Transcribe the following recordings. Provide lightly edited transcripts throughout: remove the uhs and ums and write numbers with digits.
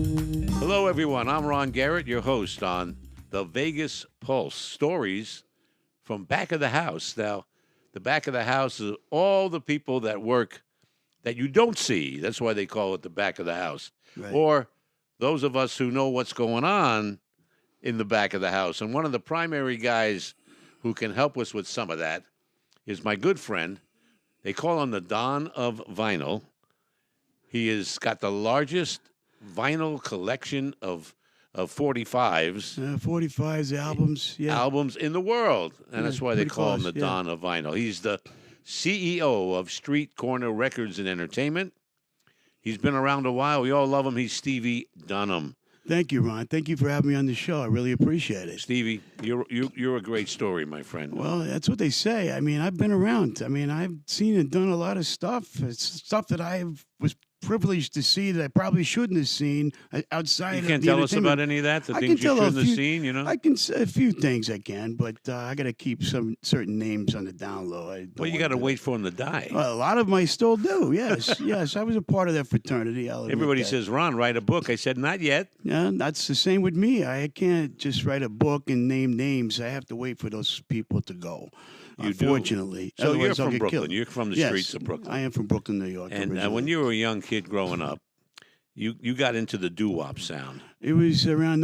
Hello, everyone. I'm Ron Garrett, your host on the Vegas Pulse. Stories from back of the house. Now, the back of the house is all the people that work that you don't see. That's why they call it the back of the house. Right. Or those of us who know what's going on in the back of the house. And one of the primary guys who can help us with some of that is my good friend. They call him the Don of Vinyl. He has got the largest vinyl collection of 45s. 45s albums, yeah. Albums in the world. And that's why they pretty call him close, the yeah. Don of Vinyl. He's the CEO of Street Corner Records and Entertainment. He's been around a while. We all love him. He's Stevie Dunham. Thank you, Ron. Thank you for having me on the show. I really appreciate it. Stevie, you're a great story, my friend. Well, that's what they say. I mean, I've been around. I mean, I've seen and done a lot of stuff. It's stuff that I was privileged to see that I probably shouldn't have seen outside You of can't the tell us entertainment. about any of that, the I things can you tell a shouldn't have few- seen, you know? I can say a few things I can, but I got to keep some certain names on the down low. Well, you got to wait for him to die. Well, a lot of them I still do. Yes, yes. I was a part of that fraternity. I'll admit Everybody that. says, Ron, write a book. I said, not yet. Yeah, that's the same with me. I can't just write a book and name names. I have to wait for those people to go. You do. Unfortunately. So you're Otherwise I'll from get Brooklyn. killed. You're from the Yes, streets of Brooklyn. I am from Brooklyn, New York. And when originally. you were a young kid growing up, you got into the doo-wop sound. It was around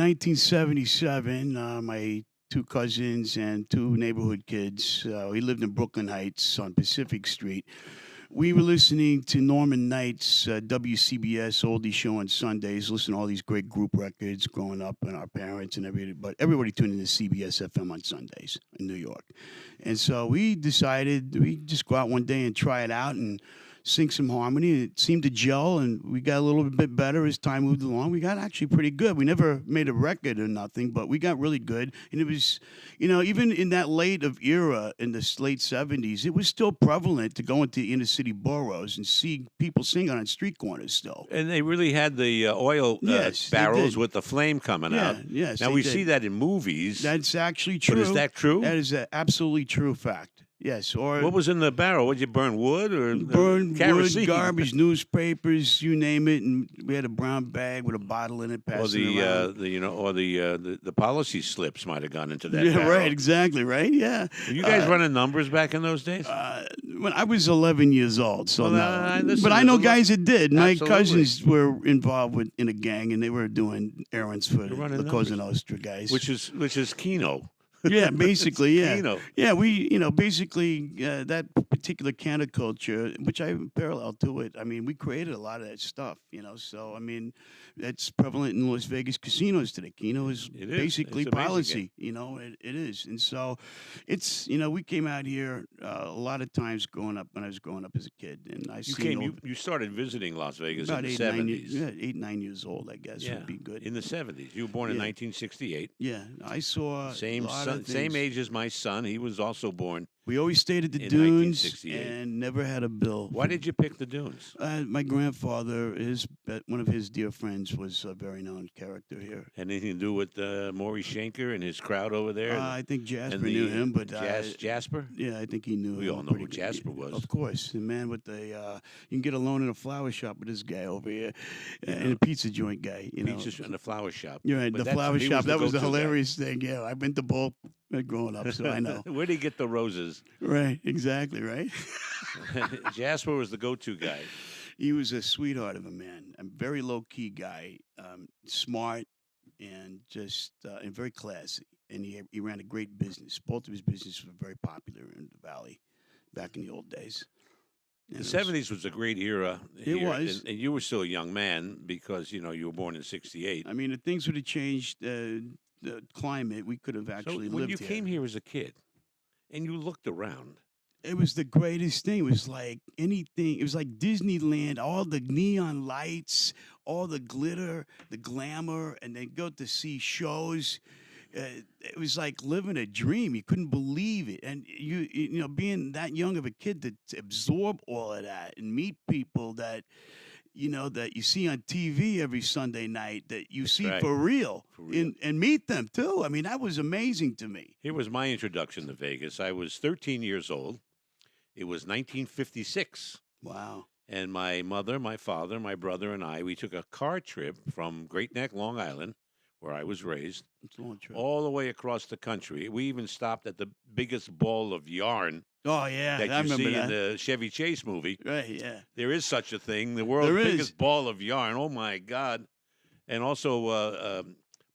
1977. My two cousins and two neighborhood kids. We lived in Brooklyn Heights on Pacific Street. We were listening to Norman Knight's WCBS oldie show on Sundays, listening to all these great group records growing up, and our parents and everybody. But everybody tuned into CBS FM on Sundays in New York. And so we decided we'd just go out one day and try it out and sing some harmony. It seemed to gel, and we got a little bit better as time moved along. We got actually pretty good. We never made a record or nothing, but we got really good. And it was, even in that late of era in the late 70s, it was still prevalent to go into inner city boroughs and see people sing on street corners still. And they really had the oil Yes, they barrels did. with the flame coming Yeah, out. yes, Now, they we did. see that in movies. That's actually true. But is that true? That is an absolutely true fact. Yes. Or What was in the barrel? Would you burn wood or burn kerosene? wood, garbage, newspapers, you name it, and we had a brown bag with a bottle in it, Or passing around. the policy slips might have gone into that. Yeah, barrel. right, exactly, right, yeah. Were you guys running numbers back in those days? When I was 11 years old, so Well, no. listen, But I there's know a lot- guys that did. My Absolutely. cousins were involved in a gang, and they were doing errands for running the Cosa numbers. Nostra guys. Which is Keno. Yeah, basically, yeah. Keno. Yeah, we, basically that particular counterculture, which I parallel to it. I mean, we created a lot of that stuff, So I mean, that's prevalent in Las Vegas casinos today. Keno is It is. basically It's amazing. policy. It is, and so it's we came out here a lot of times when I was growing up as a kid, and I You seen came. You started visiting Las Vegas about in the 8, 9 '70s. years, 8, 9 years old, I guess would be good. In the '70s. You were born in Yeah. 1968. Yeah, I saw Same a lot son, of same things. age as my son. He was also born. We always stayed at the in dunes 1968. and never had a bill. Why did you pick the Dunes? My grandfather, one of his dear friends, was a very known character here. Anything to do with Maury Schenker and his crowd over there? I think Jasper and the, knew him, but Jasper? yeah, I think he knew. We him all know pretty who good. Jasper was. Of course, the man with the you can get a loan in a flower shop with this guy over here, and a pizza joint guy. Pizza in the flower shop. You're right, But the flower he shop. That was the go-to guy. hilarious thing. Yeah, I've been to both growing up, so I know. Where'd he get the roses? Right, exactly, right. Jasper was the go-to guy. He was a sweetheart of a man, a very low key guy, smart and just and very classy. And he ran a great business. Both of his businesses were very popular in the valley back in the old days. And The it was- '70s was a great era. It here, was. and you were still a young man because you were born in '68. I mean, if things would have changed the climate, we could have So actually when lived you here. came here as a kid, and you looked around, It was the greatest thing. It was like anything. It was like Disneyland. All the neon lights, all the glitter, the glamour, and then go to see shows. It was like living a dream. You couldn't believe it, and being that young of a kid to absorb all of that and meet people that that you see on TV every Sunday night, that you see right. for real, For real. And meet them too. I mean, that was amazing to me. Here was my introduction to Vegas. I was 13 years old. It was 1956. Wow. And my mother, my father, my brother, and I, we took a car trip from Great Neck, Long Island, where I was raised, It's a long trip. all the way across the country. We even stopped at the biggest ball of yarn Oh yeah, that I you remember see in that. the Chevy Chase movie. Right, yeah. There is such a thing, the world's There is. biggest ball of yarn. Oh my God! And also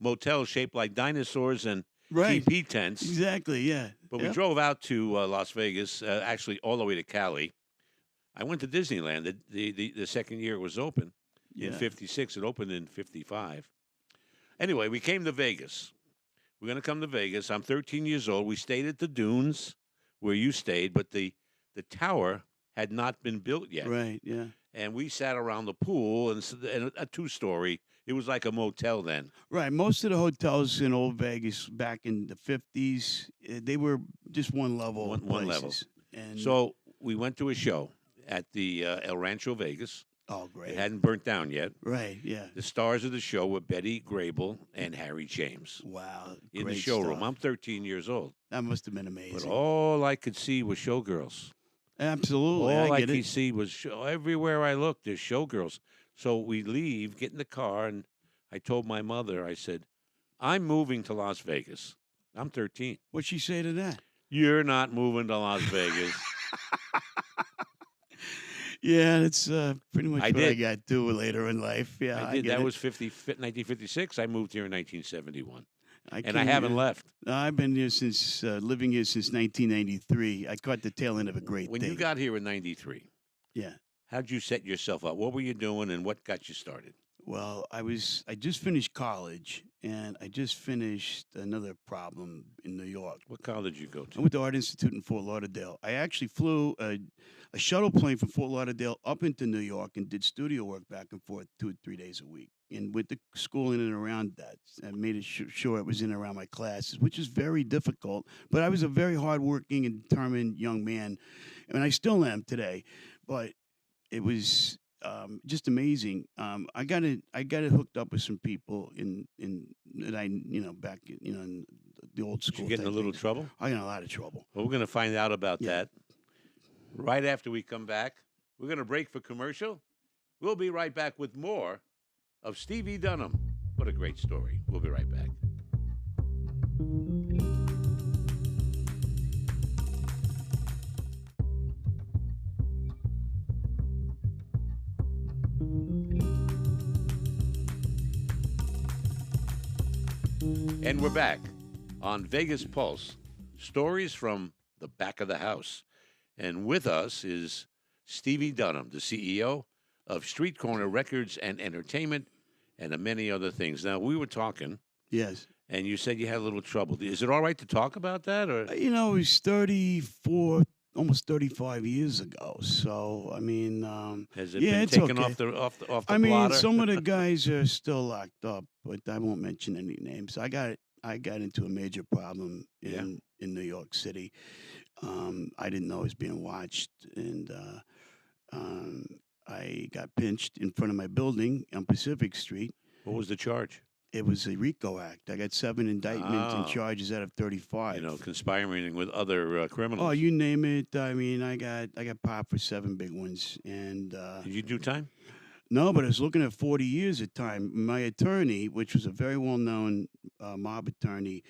motels shaped like dinosaurs and Right. teepee tents. Exactly, yeah. But we Yep. drove out to Las Vegas, actually all the way to Cali. I went to Disneyland the second year it was open in Yeah. '56. It opened in '55. Anyway, we came to Vegas. We're going to come to Vegas. I'm 13 years old. We stayed at the Dunes where you stayed, but the tower had not been built yet. Right, yeah. And we sat around the pool and a two-story. It was like a motel then. Right. Most of the hotels in Old Vegas back in the 50s, they were just one level One level. places. And So we went to a show at the El Rancho Vegas. oh, great. It hadn't burnt down yet. Right, yeah. The stars of the show were Betty Grable and Harry James Wow. in great the showroom. stuff. I'm 13 years old. That must have been But amazing. all I could see was showgirls. Absolutely. All I I get could it. see was everywhere I looked, there's showgirls. So we leave, get in the car, and I told my mother, I said, I'm moving to Las Vegas. I'm 13. What'd she say to that? You're not moving to Las Vegas. Yeah, that's pretty much I what I did. got to later in life. Yeah, I did. get That it. was 1956. I moved here in 1971. And I came haven't here- left. I've been here since living here since 1993. I caught the tail end of a great When thing. you got here in 93, yeah. how'd you set yourself up? What were you doing and what got you started? Well, I just finished college and I just finished another problem in New York. What college did you go I to? went to Art Institute in Fort Lauderdale. I actually flew a shuttle plane from Fort Lauderdale up into New York and did studio work back and forth 2 or 3 days a week. And with the school in and around that, I made it sure it was in and around my classes, which is very difficult. But I was a very hardworking and determined young man, and I still am today. But it was just amazing. I got it hooked up with some people in that I back in the old Did school. you get in a type little things. trouble? I got in a lot of trouble. Well, we're going to find out about Yeah. that right after we come back. We're going to break for commercial. We'll be right back with more of Stevie Dunham. What a great story. We'll be right back. And we're back on Vegas Pulse, stories from the back of the house. And with us is Stevie Dunham, the CEO of Street Corner Records and Entertainment, and many other things. Now, we were talking, Yes. and you said you had a little trouble. Is it all right to talk about that? Or It was 34, almost 35 years ago. So, I mean, has it yeah, been it's taken okay. off the I mean, blotter? some of the guys are still locked up, but I won't mention any names. I got into a major problem Yeah. in New York City. I didn't know I was being watched, and I got pinched in front of my building on Pacific Street. What was the charge? It was a RICO Act. I got 7 indictments and Oh. charges out of 35. Conspiring with other criminals. Oh, you name it. I mean, I got popped for 7 big ones, and Did you do time? no, but I was looking at 40 years at time. My attorney, which was a very well-known mob attorney,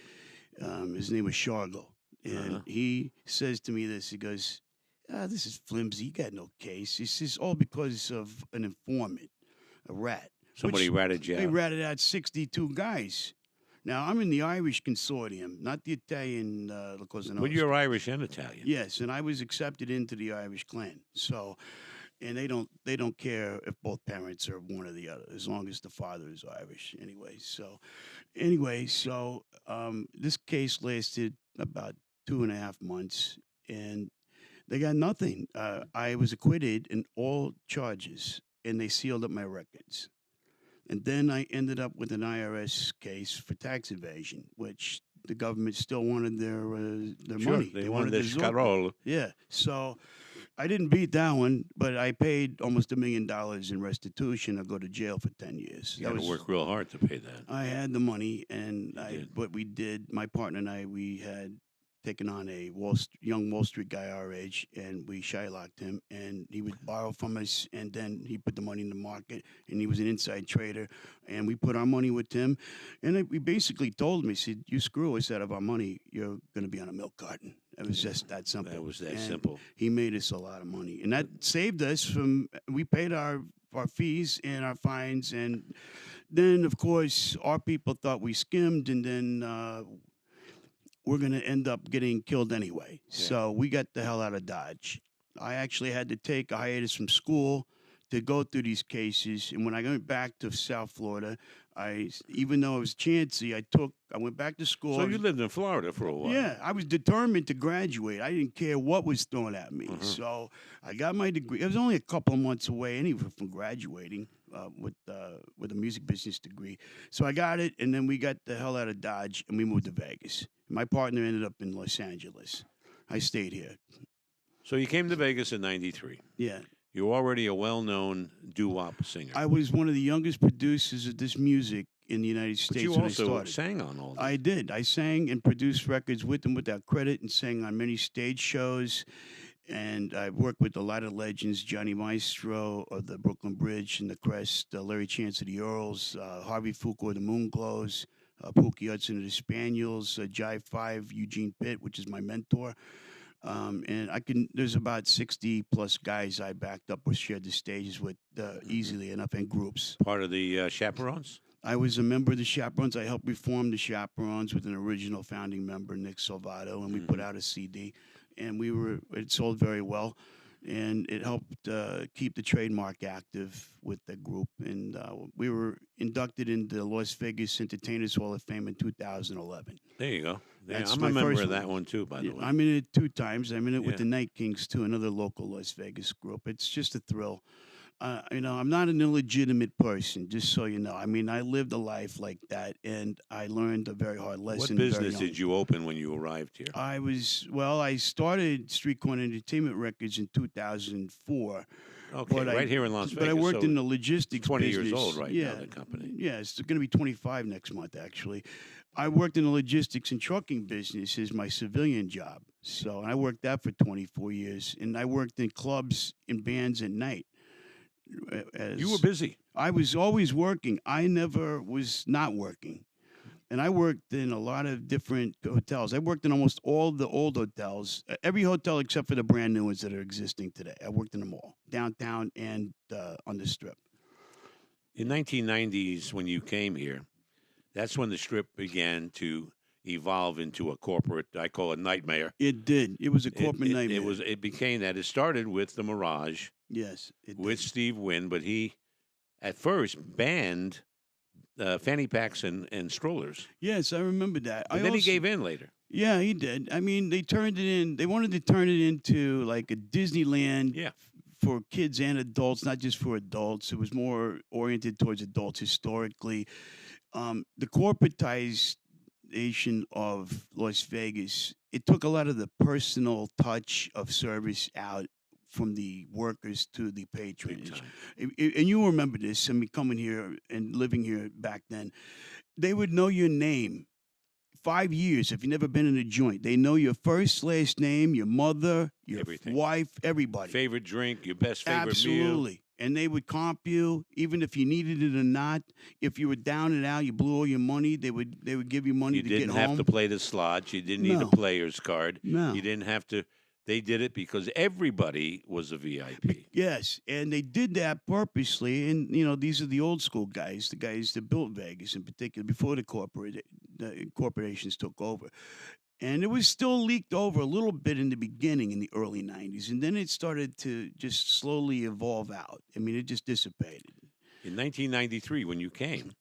his name was Shargo, and Uh-huh. he says to me this. He goes, "This is flimsy. You got no case. This is all because of an informant, a rat. Somebody ratted you They out. ratted out 62 guys." Now I'm in the Irish consortium, not the Italian La Cosa But Nostra. you're Irish and Italian. Yes, and I was accepted into the Irish clan. So, and they don't care if both parents are one or the other, as long as the father is Irish. So this case lasted about 2.5 months, and they got nothing. I was acquitted in all charges, and they sealed up my records. And then I ended up with an IRS case for tax evasion, which the government still wanted their Sure, money. they wanted their the zork. scarol. Yeah. So I didn't beat that one, but I paid almost $1 million in restitution or go to jail for 10 years. You got to work real hard to pay that. I had the money, and You did. what we did, my partner and I, we had taking on a young Wall Street guy our age, and we shylocked him, and he would borrow from us, and then he put the money in the market, and he was an inside trader, and we put our money with him, and we basically told him, he said, "You screw us out of our money, you're going to be on a milk carton." It was just that simple. That was that And simple. He made us a lot of money, and that saved us from. We paid our fees and our fines, and then of course our people thought we skimmed, and then we're going to end up getting killed anyway. Yeah. So we got the hell out of Dodge. I actually had to take a hiatus from school to go through these cases, and when I went back to South Florida, even though I was chancy, I went back to school. So you lived in Florida for a while. Yeah, I was determined to graduate. I didn't care what was thrown at me. So I got my degree. It was only a couple of months away anyway from graduating with a music business degree. So I got it, and then we got the hell out of Dodge, and we moved to Vegas. My partner ended up in Los Angeles. I stayed here. So you came to Vegas in '93. Yeah. You're already a well-known doo-wop singer. I was one of the youngest producers of this music in the United States but you when I also started. sang on all that. I did. I sang and produced records with them without credit, and sang on many stage shows. And I worked with a lot of legends: Johnny Maestro of the Brooklyn Bridge and the Crest, Larry Chance of the Earls, Harvey Fuqua of the Moonglows, Pookie Hudson of the Spaniels, Jive 5, Eugene Pitt, which is my mentor. And there's about 60 plus guys I backed up or shared the stages with easily enough, in groups. Part of the Chaperones? I was a member of the Chaperones. I helped reform the Chaperones with an original founding member, Nick Salvato, and we put out a CD, and it sold very well, and it helped keep the trademark active with the group. And we were inducted into the Las Vegas Entertainers Hall of Fame in 2011. There you go. Yeah, That's I'm my a member first of that one. one too, by the way. I'm in it 2 times. I'm in it with Yeah. the Night Kings too, another local Las Vegas group. It's just a thrill. I'm not an illegitimate person, just so you know. I mean, I lived a life like that, and I learned a very hard What lesson. very business young. did you open when you arrived here? I started Street Corner Entertainment Records in 2004. Okay, but right here in Las Vegas. But I worked so in the logistics 20 business. years old right yeah, now, the company. Yeah, it's going to be 25 next month, actually. I worked in the logistics and trucking business as my civilian job. So I worked that for 24 years, and I worked in clubs and bands at night. You were busy. I was always working. I never was not working. And I worked in a lot of different hotels. I worked in almost all the old hotels, every hotel except for the brand new ones that are existing today. I worked in them all, downtown and on the Strip. In 1990s, when you came here, that's when the Strip began to evolve into a corporate, I call it nightmare. It did. It was a corporate nightmare. It became that. It started with the Mirage. Yes. It with did. Steve Wynn, but he at first banned fanny packs and strollers. Yes, I remember that. And then he gave in later. Yeah, he did. I mean, they turned it in. They wanted to turn it into like a Disneyland Yeah. for kids and adults, not just for adults. It was more oriented towards adults historically. The corporatization of Las Vegas, it took a lot of the personal touch of service out from the workers to the Big patronage. time. And you remember this, I mean, coming here and living here back then, they would know your name 5 years if you've never been in a joint. They know your first, last name, your mother, your Everything. wife, everybody. Favorite drink, your best favorite meal. Absolutely. And they would comp you, even if you needed it or not. If you were down and out, you blew all your money. They would give you money You to didn't get have home. to play the slots. You didn't need a No. player's card. No. You didn't have to. They did it because everybody was a VIP. Yes, and they did that purposely. And these are the old school guys, the guys that built Vegas in particular before the corporations took over. And it was still leaked over a little bit in the beginning in the early 90s, and then it started to just slowly evolve out. I mean, it just dissipated. In 1993, when you came,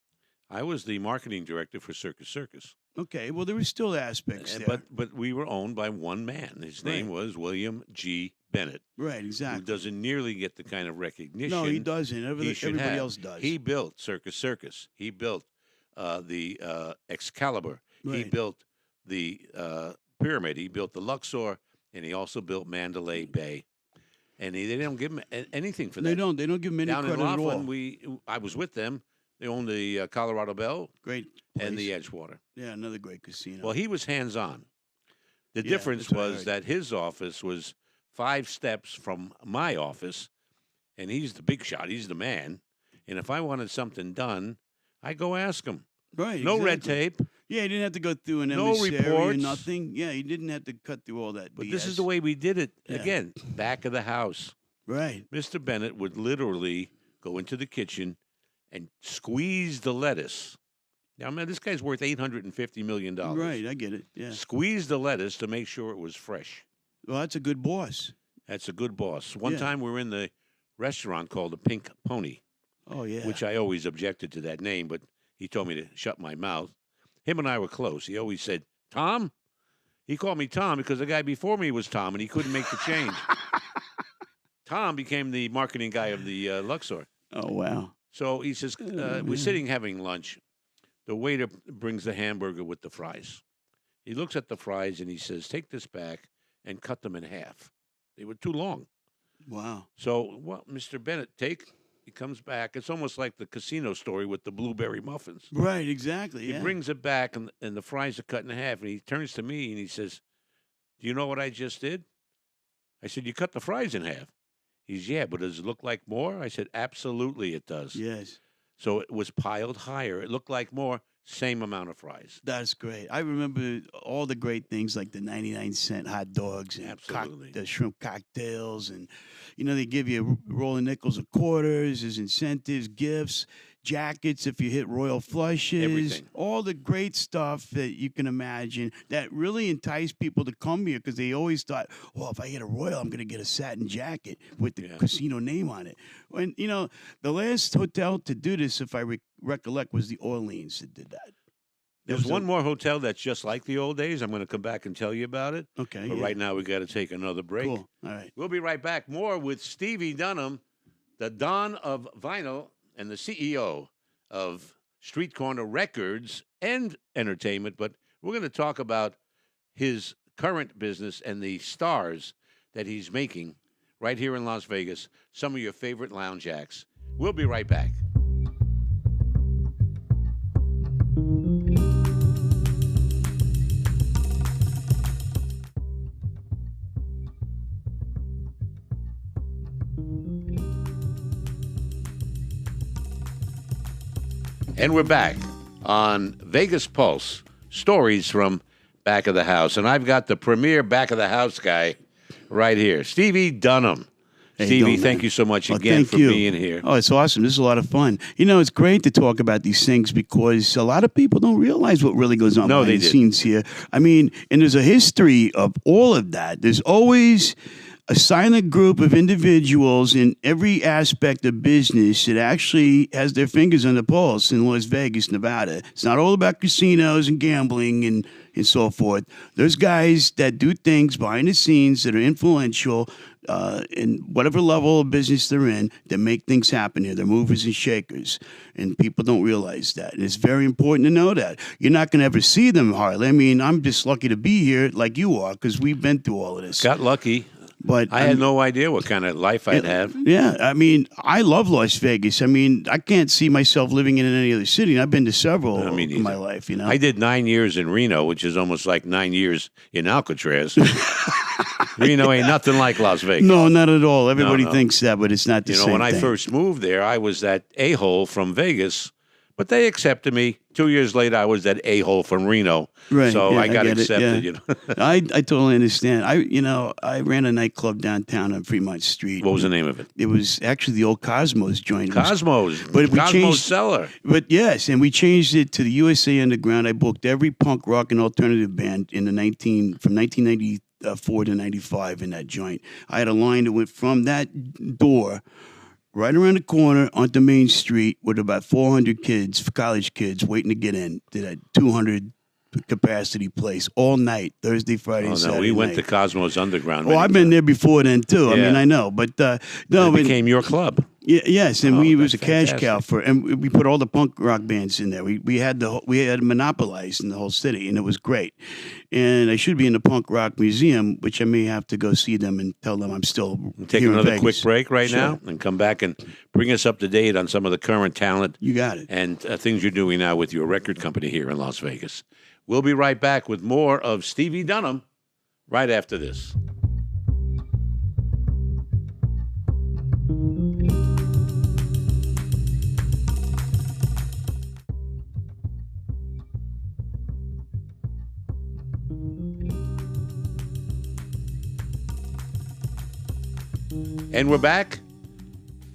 I was the marketing director for Circus Circus. Okay, well, there were still aspects there. But we were owned by one man. His name was William G. Bennett, Right, who exactly. doesn't nearly get the kind of recognition No, he doesn't. he should Everybody have. else does. He built Circus Circus. He built the Excalibur. He Right. built the Pyramid. He built the Luxor, and he also built Mandalay Bay. And they don't give him anything for that. They don't give him any Down in credit at all. Laughlin, I was with them. They owned the Colorado Bell Great and the place. Edgewater. Yeah, another great casino. Well, he was hands-on. The Yeah, difference that's what I was heard. that his office was 5 steps from my office, and he's the big shot. He's the man. And if I wanted something done, I go ask him. Right, No red exactly. tape, Yeah, he didn't have to go through an no emissary or reports. nothing. Yeah, he didn't have to cut through all that But BS. this is the way we did it. Yeah. Again, back of the house. Right. Mr. Bennett would literally go into the kitchen and squeeze the lettuce. Now, man, this guy's worth $850 million. Right, I get it. Yeah. Squeeze the lettuce to make sure it was fresh. Well, that's a good boss. That's a good boss. One Yeah. time we were in the restaurant called the Pink Pony, Oh yeah. which I always objected to that name, but he told me to shut my mouth. Him and I were close. He always said, Tom? He called me Tom because the guy before me was Tom, and he couldn't make the change. Tom became the marketing guy of the Luxor. Oh wow. So he says, we're man. sitting having lunch. The waiter brings the hamburger with the fries. He looks at the fries and he says, take this back and cut them in half. They were too long. Wow. So what Mr. Bennett he comes back. It's almost like the casino story with the blueberry muffins. Right. Exactly. He Yeah. brings it back and the fries are cut in half. And he turns to me and he says, do you know what I just did? I said, you cut the fries in half. He's, yeah, but does it look like more? I said, absolutely it does. Yes. So it was piled higher. It looked like more, same amount of fries. That's great. I remember all the great things like the 99-cent hot dogs and Absolutely. the shrimp cocktails. And, they give you rolling nickels of quarters, there's incentives, gifts, jackets if you hit royal flushes. Everything. All the great stuff that you can imagine that really enticed people to come here because they always thought, well, if I get a royal, I'm going to get a satin jacket with the Yeah. casino name on it. And, the last hotel to do this, if I recollect, was the Orleans that did that. There's one more hotel that's just like the old days. I'm going to come back and tell you about it. Okay. But yeah. right now we got to take another break. Cool. All right. We'll be right back. More with Stevie Dunham, the Don of Vinyl and the CEO of Street Corner Records and Entertainment. But we're going to talk about his current business and the stars that he's making right here in Las Vegas, some of your favorite lounge acts. We'll be right back. And we're back on Vegas Pulse, stories from back of the house. And I've got the premier back of the house guy right here, Stevie Dunham. How you Stevie, doing, thank man? you so much Well, again thank for you. being here. Oh, it's awesome. This is a lot of fun. It's great to talk about these things because a lot of people don't realize what really goes on No, behind they the didn't. scenes here. I mean, and there's a history of all of that. There's always a silent group of individuals in every aspect of business that actually has their fingers on the pulse in Las Vegas, Nevada. It's not all about casinos and gambling and so forth. There's guys that do things behind the scenes that are influential in whatever level of business they're in that make things happen here. They're movers and shakers, and people don't realize that. And it's very important to know that. You're not going to ever see them hardly. I mean, I'm just lucky to be here like you are because we've been through all of this. Got lucky. But I had no idea what kind of life I'd have. Yeah, I mean, I love Las Vegas. I mean, I can't see myself living in any other city. And I've been to several No, me in my neither. life, I did 9 years in Reno, which is almost like 9 years in Alcatraz. Reno ain't nothing like Las Vegas. No, not at all. Everybody no. thinks that, but it's not the You know, same when I thing. first moved there, I was that a-hole from Vegas, but they accepted me. 2 years later, I was that a-hole from Reno. Right, So yeah, I got get it, accepted, yeah. you know. I totally understand. I ran a nightclub downtown on Fremont Street. What was the name of it? It was actually the old Cosmos joint. It was- Cosmos. But we Cosmos changed- Cellar. But yes, and we changed it to the USA Underground. I booked every punk rock and alternative band in from 1994 to 95 in that joint. I had a line that went from that door right around the corner onto Main Street with about 400 kids, college kids, waiting to get in to that 200 capacity place all night, Thursday, Friday, Oh, and no, Saturday we went night. to Cosmos Underground. Oh, many I've been times. there before then too. I Yeah. mean, I know, but no, It but became your club. yes, and Oh, we was that's a cash fantastic. cow and we put all the punk rock bands in there. We had monopolized in the whole city, and it was great. And I should be in the punk rock museum, which I may have to go see them and tell them I'm still Take here in another Vegas. quick break right Sure. now and come back and bring us up to date on some of the current talent You got it. and things you're doing now with your record company here in Las Vegas. We'll be right back with more of Stevie Dunham right after this. And we're back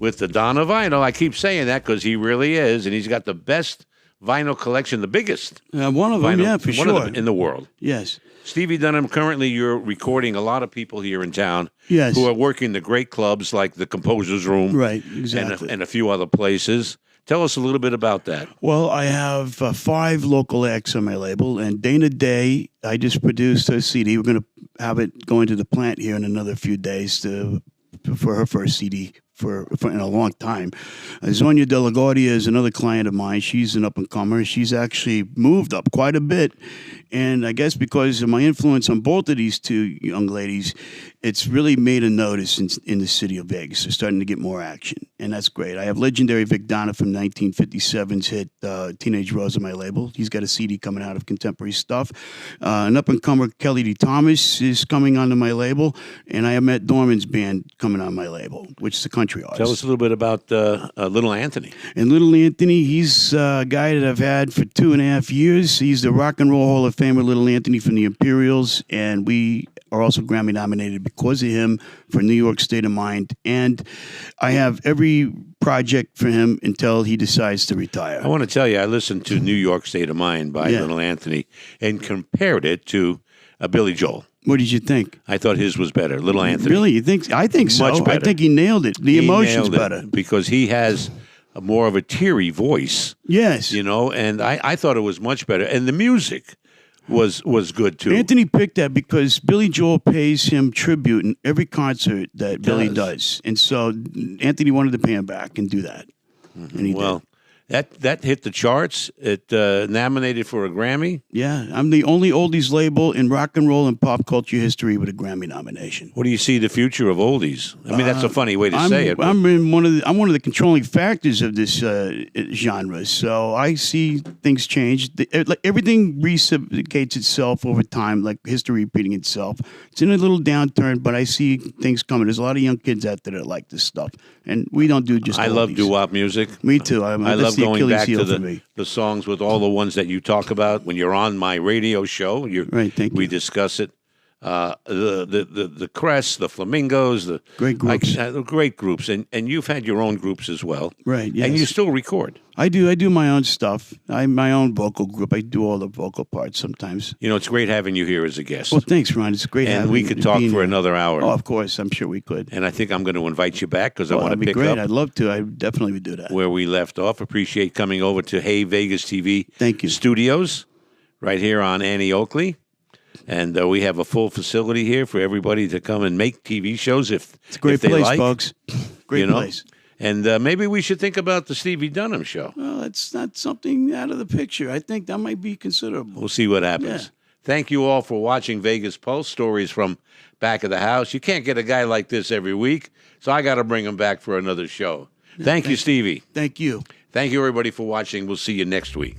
with the Don of Vinyl. I keep saying that because he really is, and he's got the best vinyl collection, the biggest. One of them, vinyl, yeah, for one sure. of them in the world. Yes. Stevie Dunham, currently you're recording a lot of people here in town Yes. who are working the great clubs like the Composer's Room. Right, exactly. And a few other places. Tell us a little bit about that. Well, I have 5 local acts on my label, and Dana Day, I just produced her CD. We're going to have it go into the plant here in another few days for her first CD for in a long time. Zonia De La Guardia is another client of mine. She's an up-and-comer. She's actually moved up quite a bit, and I guess because of my influence on both of these two young ladies, it's really made a notice in the city of Vegas. They're starting to get more action, and that's great. I have legendary Vic Donna from 1957's hit Teenage Rose on my label. He's got a CD coming out of contemporary stuff. An up-and-comer, Kelly D. Thomas, is coming onto my label, and I have Matt Dorman's band coming on my label, which is a country artist. Tell us a little bit about Little Anthony. And Little Anthony, he's a guy that I've had for 2.5 years. He's the Rock and Roll Hall of Famer, Little Anthony from the Imperials, and we are also Grammy nominated because of him for New York State of Mind. And I have every project for him until he decides to retire. I want to tell you, I listened to New York State of Mind by Little Anthony and compared it to Billy Joel. What did you think? I thought his was better, Little Anthony. Really? You think? I think so. Much better. I think he nailed it. The emotion's nailed it better. because he has more of a teary voice. Yes. You know, and I thought it was much better. And the music was good, too. Anthony picked that because Billy Joel pays him tribute in every concert that Billy does. And so Anthony wanted to pay him back and do that. Mm-hmm. And he did. That hit the charts. It nominated for a Grammy. Yeah, I'm the only oldies label in rock and roll and pop culture history with a Grammy nomination. What do you see the future of oldies? I mean, that's a funny way to say it. I'm one of the controlling factors of this genre. So I see things change. Everything reciprocates itself over time, like history repeating itself. It's in a little downturn, but I see things coming. There's a lot of young kids out there that like this stuff, and we don't do just. I love doo-wop music. Me too. I love going back to the songs with all the ones that you talk about when you're on my radio show. Right, thank you. We discuss it. The Crest, the Flamingos, the great groups, great groups, and you've had your own groups as well, right? Yes. And you still record. I do my own stuff. I'm my own vocal group. I do all the vocal parts sometimes. You know, it's great having you here as a guest. Well, thanks, Ron. It's great having you. And we could talk for another hour. Oh, of course. I'm sure we could. And I think I'm going to invite you back because I want to pick great. up. I'd love to. I definitely would do that. Where we left off. Appreciate coming over to Hey Vegas TV Thank you. Studios right here on Annie Oakley. And we have a full facility here for everybody to come and make TV shows if it's a great they place, like. folks. Great place. And maybe we should think about the Stevie Dunham show. Well, that's not something out of the picture. I think that might be considerable. We'll see what happens. Yeah. Thank you all for watching Vegas Pulse, stories from back of the house. You can't get a guy like this every week, so I got to bring him back for another show. Thank you, Stevie. Thank you. Thank you, everybody, for watching. We'll see you next week.